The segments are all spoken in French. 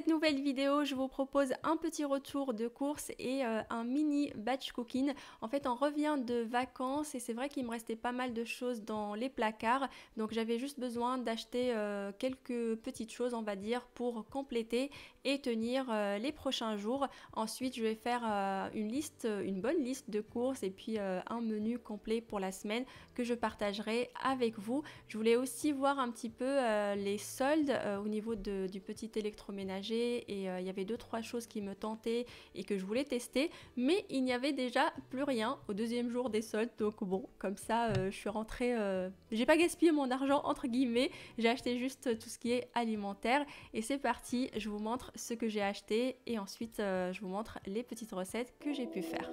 cette nouvelle vidéo, je vous propose un petit retour de course et un mini batch cooking. En fait, on revient de vacances et c'est vrai qu'il me restait pas mal de choses dans les placards. Donc j'avais juste besoin d'acheter quelques petites choses, on va dire, pour compléter et tenir les prochains jours. Ensuite, je vais faire une bonne liste de courses et puis un menu complet pour la semaine que je partagerai avec vous. Je voulais aussi voir un petit peu les soldes au niveau du petit électroménager et il y avait 2-3 choses qui me tentaient et que je voulais tester, mais il n'y avait déjà plus rien au deuxième jour des soldes. Donc bon, comme ça je suis rentrée, j'ai pas gaspillé mon argent entre guillemets, j'ai acheté juste tout ce qui est alimentaire et c'est parti. Je vous montre ce que j'ai acheté et ensuite je vous montre les petites recettes que j'ai pu faire.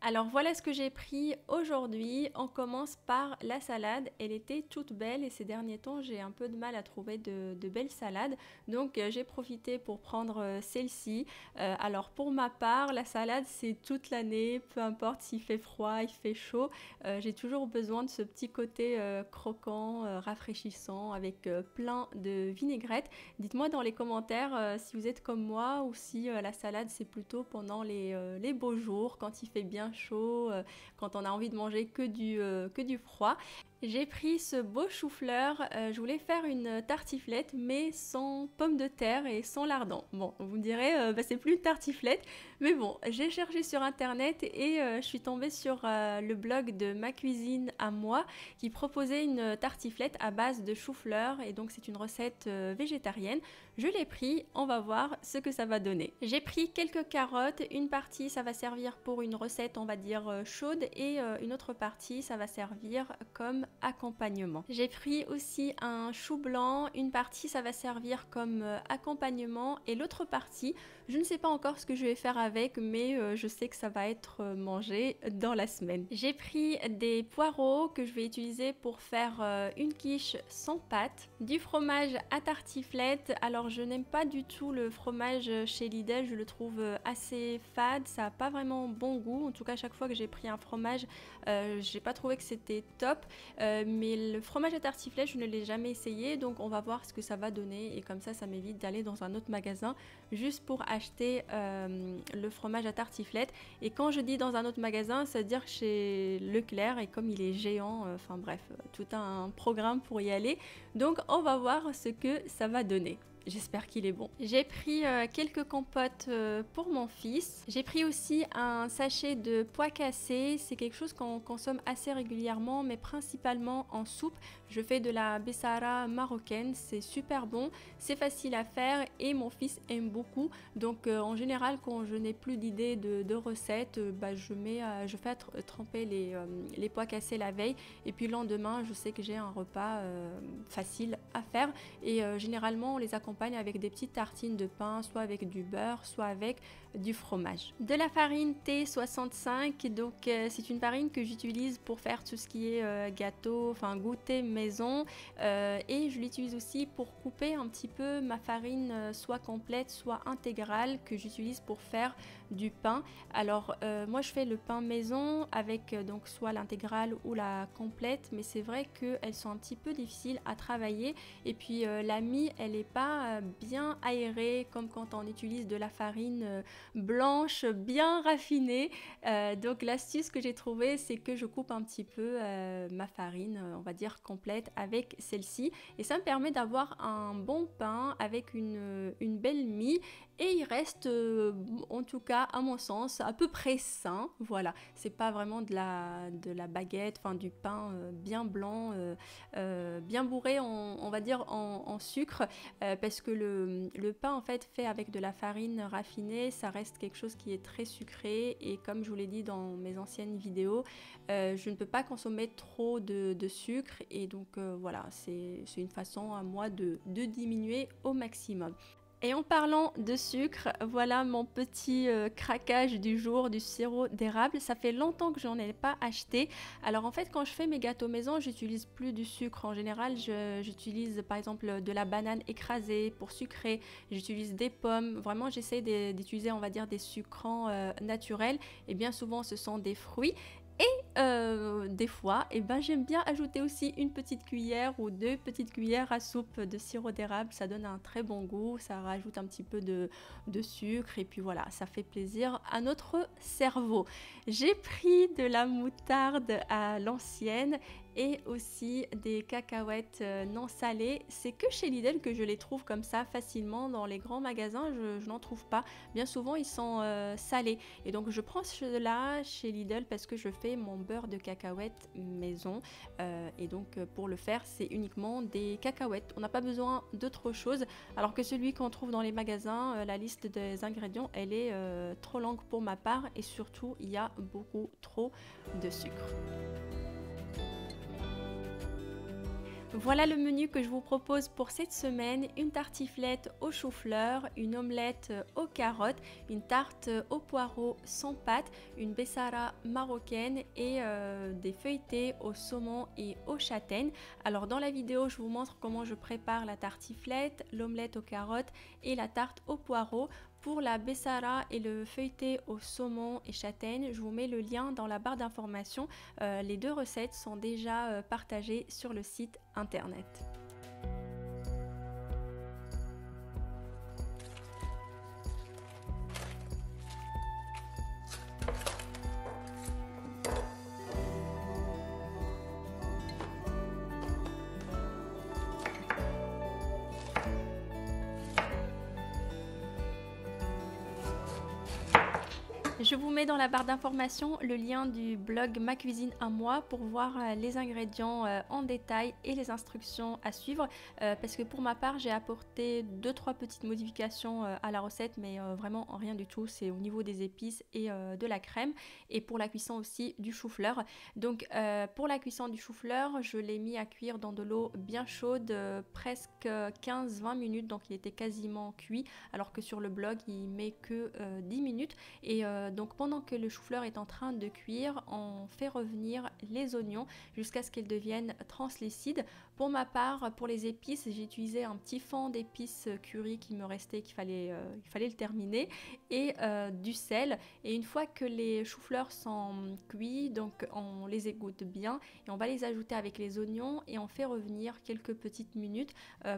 Alors voilà ce que j'ai pris aujourd'hui. On commence par la salade. Elle était toute belle et ces derniers temps j'ai un peu de mal à trouver de belles salades. Donc j'ai profité pour prendre celle-ci. Alors pour ma part, la salade c'est toute l'année, peu importe s'il fait froid, il fait chaud. J'ai toujours besoin de ce petit côté croquant, rafraîchissant avec plein de vinaigrette. Dites-moi dans les commentaires si vous êtes comme moi ou si la salade c'est plutôt pendant les beaux jours, quand il fait bien chaud, quand on a envie de manger que du froid. J'ai pris ce beau chou-fleur, je voulais faire une tartiflette mais sans pommes de terre et sans lardons. Bon, vous me direz, c'est plus une tartiflette, mais bon, j'ai cherché sur internet et je suis tombée sur le blog de Ma Cuisine à moi qui proposait une tartiflette à base de chou-fleur et donc c'est une recette végétarienne. Je l'ai pris, on va voir ce que ça va donner. J'ai pris quelques carottes, une partie ça va servir pour une recette on va dire chaude et une autre partie ça va servir comme accompagnement. J'ai pris aussi un chou blanc, une partie ça va servir comme accompagnement et l'autre partie, je ne sais pas encore ce que je vais faire avec mais je sais que ça va être mangé dans la semaine. J'ai pris des poireaux que je vais utiliser pour faire une quiche sans pâte, du fromage à tartiflette. Alors je n'aime pas du tout le fromage chez Lidl, je le trouve assez fade, ça n'a pas vraiment bon goût. En tout cas chaque fois que j'ai pris un fromage, j'ai pas trouvé que c'était top. Mais le fromage à tartiflette je ne l'ai jamais essayé, donc on va voir ce que ça va donner et comme ça m'évite d'aller dans un autre magasin juste pour acheter le fromage à tartiflette. Et quand je dis dans un autre magasin, c'est à dire chez Leclerc et comme il est géant, enfin bref, tout un programme pour y aller, donc on va voir ce que ça va donner. J'espère qu'il est bon. J'ai pris quelques compotes pour mon fils. J'ai pris aussi un sachet de pois cassés. C'est quelque chose qu'on consomme assez régulièrement, mais principalement en soupe. Je fais de la bessara marocaine. C'est super bon, c'est facile à faire et mon fils aime beaucoup. Donc en général, quand je n'ai plus d'idées de recettes, je fais tremper les pois cassés la veille. Et puis le lendemain, je sais que j'ai un repas facile à faire. Et généralement, on les accompagne avec des petites tartines de pain, soit avec du beurre, soit avec du fromage. De la farine T65, donc c'est une farine que j'utilise pour faire tout ce qui est gâteau, enfin goûter maison et je l'utilise aussi pour couper un petit peu ma farine soit complète, soit intégrale que j'utilise pour faire du pain. Alors moi je fais le pain maison avec donc soit l'intégrale ou la complète, mais c'est vrai qu'elles sont un petit peu difficiles à travailler et puis la mie elle est pas bien aérée comme quand on utilise de la farine blanche bien raffinée. Donc l'astuce que j'ai trouvée c'est que je coupe un petit peu ma farine on va dire complète avec celle-ci et ça me permet d'avoir un bon pain avec une belle mie et il reste en tout cas à mon sens à peu près sain. Voilà, c'est pas vraiment de la baguette, enfin du pain bien blanc, bien bourré on va dire en sucre parce que le pain en fait fait avec de la farine raffinée, ça reste quelque chose qui est très sucré et comme je vous l'ai dit dans mes anciennes vidéos, je ne peux pas consommer trop de sucre et donc voilà, c'est une façon à moi de diminuer au maximum. Et en parlant de sucre, voilà mon petit craquage du jour du sirop d'érable. Ça fait longtemps que j'en ai pas acheté. Alors en fait quand je fais mes gâteaux maison, j'utilise plus du sucre. En général j'utilise par exemple de la banane écrasée pour sucrer. J'utilise des pommes. Vraiment j'essaie d'utiliser on va dire des sucrants naturels. Et bien souvent ce sont des fruits. Des fois, eh ben, j'aime bien ajouter aussi une petite cuillère ou 2 petites cuillères à soupe de sirop d'érable. Ça donne un très bon goût, ça rajoute un petit peu de sucre et puis voilà, ça fait plaisir à notre cerveau. J'ai pris de la moutarde à l'ancienne et aussi des cacahuètes non salées. C'est que chez Lidl que je les trouve comme ça facilement. Dans les grands magasins, je n'en trouve pas. Bien souvent, ils sont salés. Et donc, je prends cela chez Lidl parce que je fais mon beurre de cacahuètes maison. Et donc, pour le faire, c'est uniquement des cacahuètes. On n'a pas besoin d'autre chose. Alors que celui qu'on trouve dans les magasins, la liste des ingrédients, elle est trop longue pour ma part. Et surtout, il y a beaucoup trop de sucre. Voilà le menu que je vous propose pour cette semaine. Une tartiflette au chou-fleur, une omelette aux carottes, une tarte aux poireaux sans pâte, une bessara marocaine et des feuilletés au saumon et aux châtaignes. Alors dans la vidéo, je vous montre comment je prépare la tartiflette, l'omelette aux carottes et la tarte aux poireaux. Pour la bessara et le feuilleté au saumon et châtaigne, je vous mets le lien dans la barre d'information. Les deux recettes sont déjà partagées sur le site internet. Je vous mets dans la barre d'information le lien du blog Ma Cuisine à moi pour voir les ingrédients en détail et les instructions à suivre parce que pour ma part j'ai apporté 2-3 petites modifications à la recette mais vraiment rien du tout, c'est au niveau des épices et de la crème et pour la cuisson aussi du chou-fleur. Donc pour la cuisson du chou-fleur je l'ai mis à cuire dans de l'eau bien chaude presque 15-20 minutes, donc il était quasiment cuit alors que sur le blog il met que 10 minutes et donc pendant que le chou-fleur est en train de cuire, on fait revenir les oignons jusqu'à ce qu'ils deviennent translucides. Pour ma part, pour les épices, j'ai utilisé un petit fond d'épices curry qui me restait, il fallait le terminer, et du sel. Et une fois que les choux-fleurs sont cuits, donc on les égoutte bien et on va les ajouter avec les oignons et on fait revenir quelques petites minutes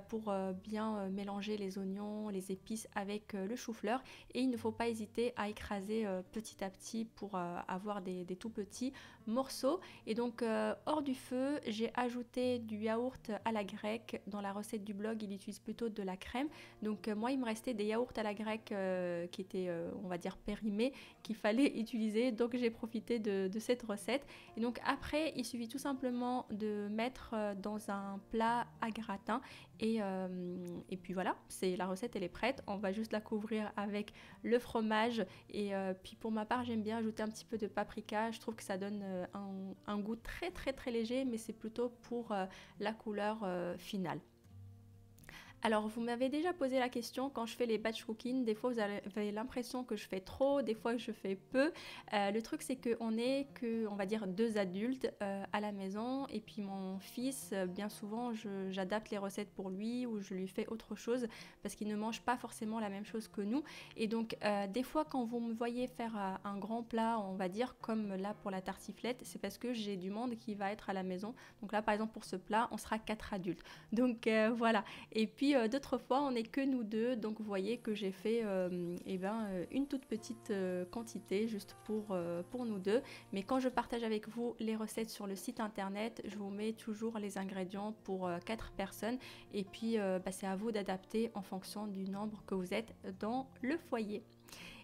pour bien mélanger les oignons, les épices avec le chou-fleur. Et il ne faut pas hésiter à écraser petit à petit pour avoir des tout petits morceaux. Et donc hors du feu, j'ai ajouté du yaourt à la grecque. Dans la recette du blog, il utilise plutôt de la crème. Donc moi, il me restait des yaourts à la grecque qui étaient, on va dire, périmés, qu'il fallait utiliser. Donc j'ai profité de cette recette. Et donc après, il suffit tout simplement de mettre dans un plat à gratin. Et puis voilà, la recette, elle est prête. On va juste la couvrir avec le fromage. Et puis pour ma part, j'aime bien ajouter un petit peu de paprika. Je trouve que ça donne un goût très très très léger, mais c'est plutôt pour la couleur finale. Alors, vous m'avez déjà posé la question quand je fais les batch cooking. Des fois, vous avez l'impression que je fais trop, des fois que je fais peu. Le truc, c'est qu'on est que, on va dire, 2 adultes à la maison. Et puis, mon fils, bien souvent, j'adapte les recettes pour lui ou je lui fais autre chose parce qu'il ne mange pas forcément la même chose que nous. Et donc, des fois, quand vous me voyez faire un grand plat, on va dire, comme là pour la tartiflette, c'est parce que j'ai du monde qui va être à la maison. Donc là, par exemple, pour ce plat, on sera 4 adultes. Donc, voilà. Et puis d'autres fois on n'est que nous deux, donc vous voyez que j'ai fait une toute petite quantité juste pour nous deux. Mais quand je partage avec vous les recettes sur le site internet, je vous mets toujours les ingrédients pour 4 personnes et puis c'est à vous d'adapter en fonction du nombre que vous êtes dans le foyer.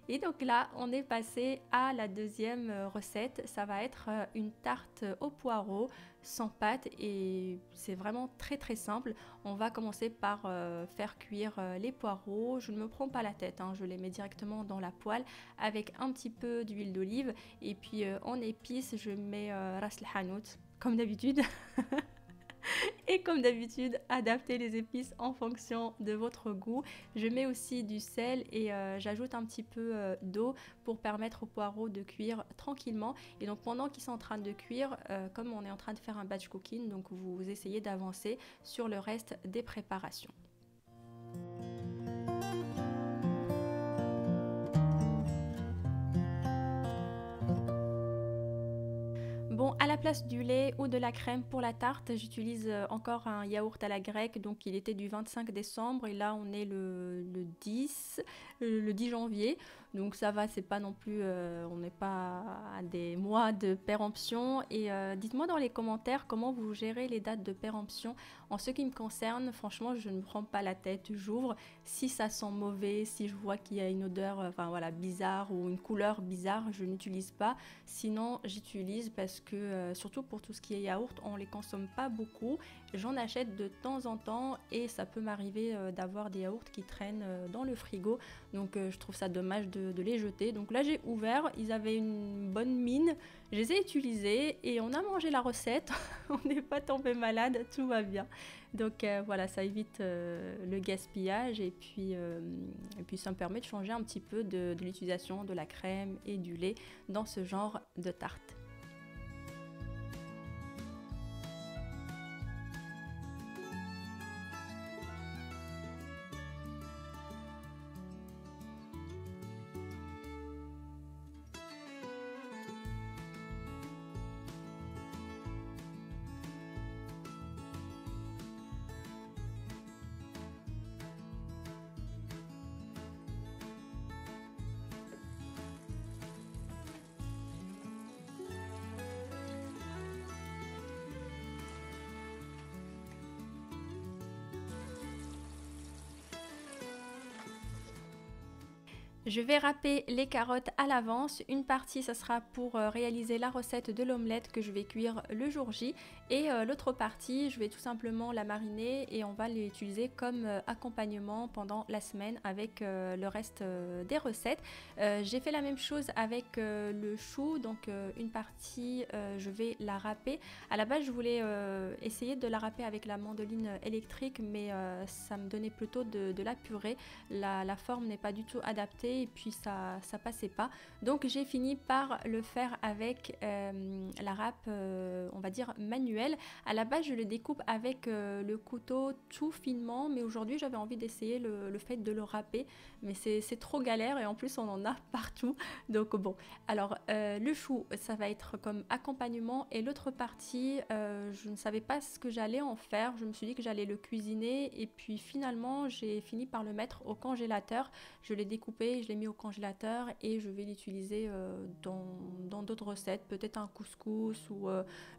Et donc là, on est passé à la deuxième recette. Ça va être une tarte aux poireaux sans pâte et c'est vraiment très très simple. On va commencer par faire cuire les poireaux. Je ne me prends pas la tête, je les mets directement dans la poêle avec un petit peu d'huile d'olive. Et puis en épices, je mets ras el hanout comme d'habitude. Et comme d'habitude, adaptez les épices en fonction de votre goût. Je mets aussi du sel et j'ajoute un petit peu d'eau pour permettre aux poireaux de cuire tranquillement. Et donc pendant qu'ils sont en train de cuire, comme on est en train de faire un batch cooking, donc vous essayez d'avancer sur le reste des préparations. la place du lait ou de la crème pour la tarte, j'utilise encore un yaourt à la grecque, donc il était du 25 décembre et là on est le 10 janvier. Donc ça va, c'est pas non plus, on n'est pas à des mois de péremption. Et dites-moi dans les commentaires comment vous gérez les dates de péremption. En ce qui me concerne, franchement, je ne me prends pas la tête, j'ouvre. Si ça sent mauvais, si je vois qu'il y a une odeur, enfin voilà, bizarre ou une couleur bizarre, je n'utilise pas. Sinon, j'utilise parce que, surtout pour tout ce qui est yaourt, on les consomme pas beaucoup. J'en achète de temps en temps et ça peut m'arriver d'avoir des yaourts qui traînent dans le frigo. Donc je trouve ça dommage de les jeter. Donc là j'ai ouvert, ils avaient une bonne mine, je les ai utilisés et on a mangé la recette. On n'est pas tombé malade, tout va bien. Donc voilà, ça évite le gaspillage et puis ça me permet de changer un petit peu de l'utilisation de la crème et du lait dans ce genre de tarte. Je vais râper les carottes à l'avance. Une partie, ça sera pour réaliser la recette de l'omelette que je vais cuire le jour J. Et l'autre partie, je vais tout simplement la mariner et on va l'utiliser comme accompagnement pendant la semaine avec le reste des recettes. J'ai fait la même chose avec le chou. Donc une partie, je vais la râper. À la base, je voulais essayer de la râper avec la mandoline électrique, mais ça me donnait plutôt de la purée. La forme n'est pas du tout adaptée. Et puis ça passait pas, donc j'ai fini par le faire avec la râpe on va dire manuelle. À la base je le découpe avec le couteau tout finement, mais aujourd'hui j'avais envie d'essayer le fait de le râper, mais c'est trop galère et en plus on en a partout. Donc bon, alors le chou ça va être comme accompagnement et l'autre partie je ne savais pas ce que j'allais en faire. Je me suis dit que j'allais le cuisiner et puis finalement j'ai fini par le mettre au congélateur. Je l'ai découpé, je l'ai mis au congélateur et je vais l'utiliser dans d'autres recettes, peut-être un couscous ou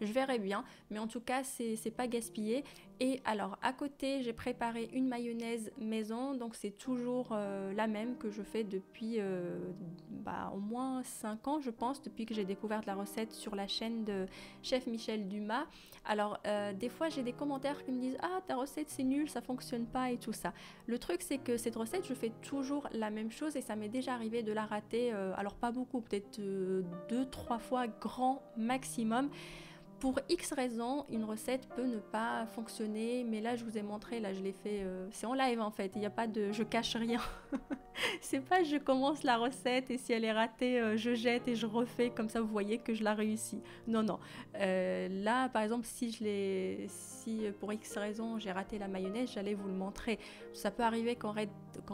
je verrai bien, mais en tout cas c'est pas gaspillé. Et alors à côté j'ai préparé une mayonnaise maison, donc c'est toujours la même que je fais depuis au moins 5 ans je pense, depuis que j'ai découvert la recette sur la chaîne de chef Michel Dumas. Alors des fois j'ai des commentaires qui me disent ah ta recette c'est nul, ça fonctionne pas et tout ça. Le truc c'est que cette recette je fais toujours la même chose et ça m'est déjà arrivé de la rater, alors pas beaucoup, peut-être 2-3 fois grand maximum. Pour X raisons, une recette peut ne pas fonctionner, mais là je vous ai montré, là je l'ai fait, c'est en live en fait, il n'y a pas de, je cache rien. C'est pas je commence la recette et si elle est ratée, je jette et je refais, comme ça vous voyez que je la réussis. Non, non. Là par exemple, si pour X raisons j'ai raté la mayonnaise, j'allais vous le montrer. Ça peut arriver qu'on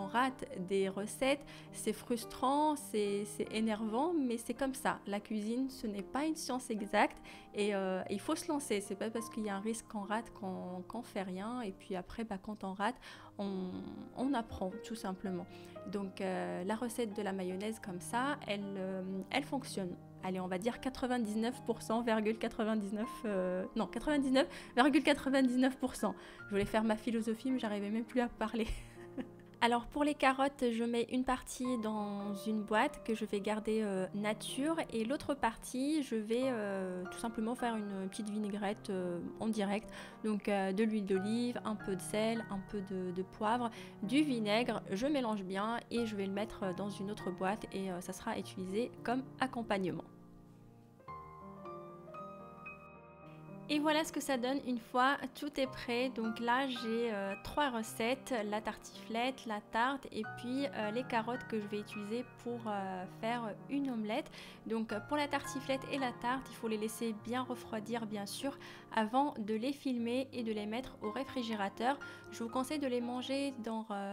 rate des recettes, c'est frustrant, c'est énervant, mais c'est comme ça. La cuisine, ce n'est pas une science exacte et il faut se lancer. C'est pas parce qu'il y a un risque qu'on rate qu'on fait rien. Et puis après, quand on rate, on apprend tout simplement. Donc la recette de la mayonnaise comme ça, elle fonctionne. Allez, on va dire 99,99%, non 99,99%. Je voulais faire ma philosophie, mais j'arrivais même plus à parler. Alors pour les carottes, je mets une partie dans une boîte que je vais garder nature et l'autre partie, je vais tout simplement faire une petite vinaigrette en direct. Donc de l'huile d'olive, un peu de sel, un peu de poivre, du vinaigre, je mélange bien et je vais le mettre dans une autre boîte et ça sera utilisé comme accompagnement. Et voilà ce que ça donne une fois tout est prêt. Donc là j'ai 3 recettes, la tartiflette, la tarte et puis les carottes que je vais utiliser pour faire une omelette. Donc pour la tartiflette et la tarte, il faut les laisser bien refroidir bien sûr avant de les filmer et de les mettre au réfrigérateur. Je vous conseille de les manger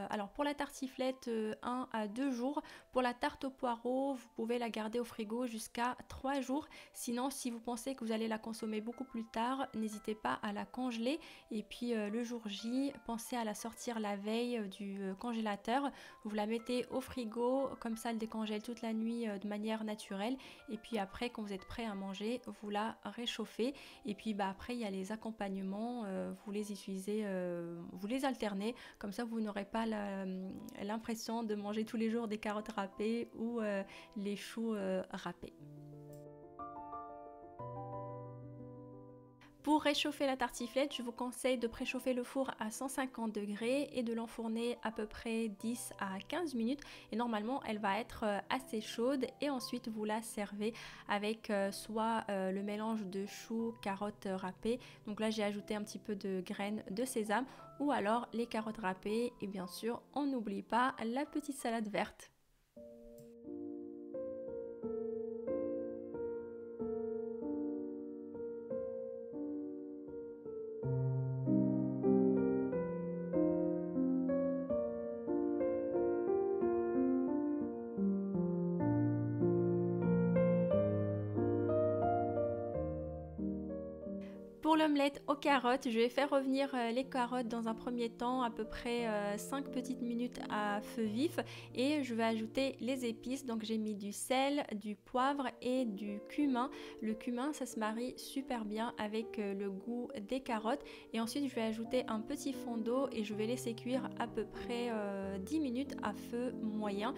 alors pour la tartiflette 1 à 2 jours. Pour la tarte au poireau, vous pouvez la garder au frigo jusqu'à 3 jours. Sinon, si vous pensez que vous allez la consommer beaucoup plus tard, n'hésitez pas à la congeler et puis le jour J, pensez à la sortir la veille du congélateur. Vous la mettez au frigo, comme ça elle décongèle toute la nuit de manière naturelle et puis après quand vous êtes prêt à manger, vous la réchauffez et puis après il y a les accompagnements, vous les utilisez, vous les alternez, comme ça vous n'aurez pas l'impression de manger tous les jours des carottes râpées ou les choux râpés. Pour réchauffer la tartiflette, je vous conseille de préchauffer le four à 150 degrés et de l'enfourner à peu près 10 à 15 minutes. Et normalement, elle va être assez chaude et ensuite vous la servez avec soit le mélange de choux, carottes râpées. Donc là, j'ai ajouté un petit peu de graines de sésame ou alors les carottes râpées. Et bien sûr, on n'oublie pas la petite salade verte. Pour l'omelette aux carottes, je vais faire revenir les carottes dans un premier temps, à peu près 5 petites minutes à feu vif et je vais ajouter les épices. Donc j'ai mis du sel, du poivre et du cumin. Le cumin, ça se marie super bien avec le goût des carottes et ensuite je vais ajouter un petit fond d'eau et je vais laisser cuire à peu près 10 minutes à feu moyen.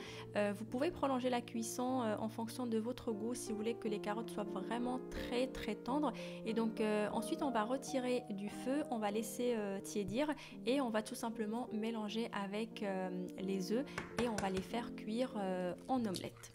Vous pouvez prolonger la cuisson en fonction de votre goût si vous voulez que les carottes soient vraiment très tendres et donc ensuite on va retirer du feu, on va laisser tiédir et on va tout simplement mélanger avec les œufs et on va les faire cuire en omelette.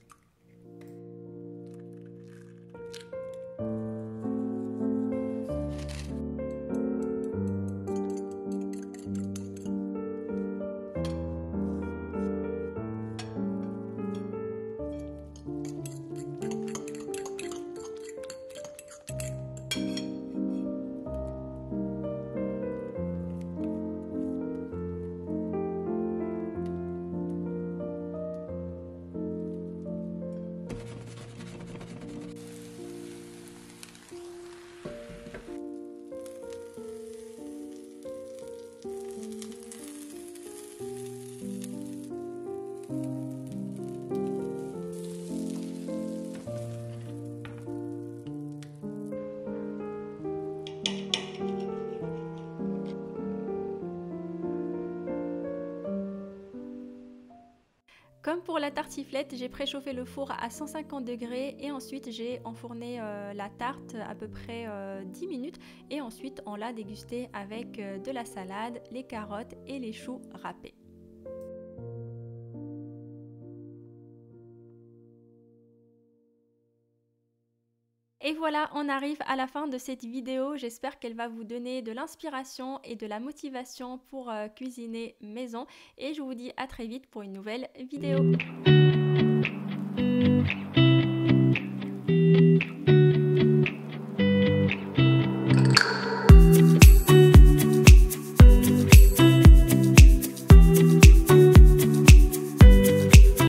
Comme pour la tartiflette, j'ai préchauffé le four à 150 degrés et ensuite j'ai enfourné la tarte à peu près 10 minutes et ensuite on l'a dégustée avec de la salade, les carottes et les choux râpés. Et voilà, on arrive à la fin de cette vidéo. J'espère qu'elle va vous donner de l'inspiration et de la motivation pour cuisiner maison. Et je vous dis à très vite pour une nouvelle vidéo.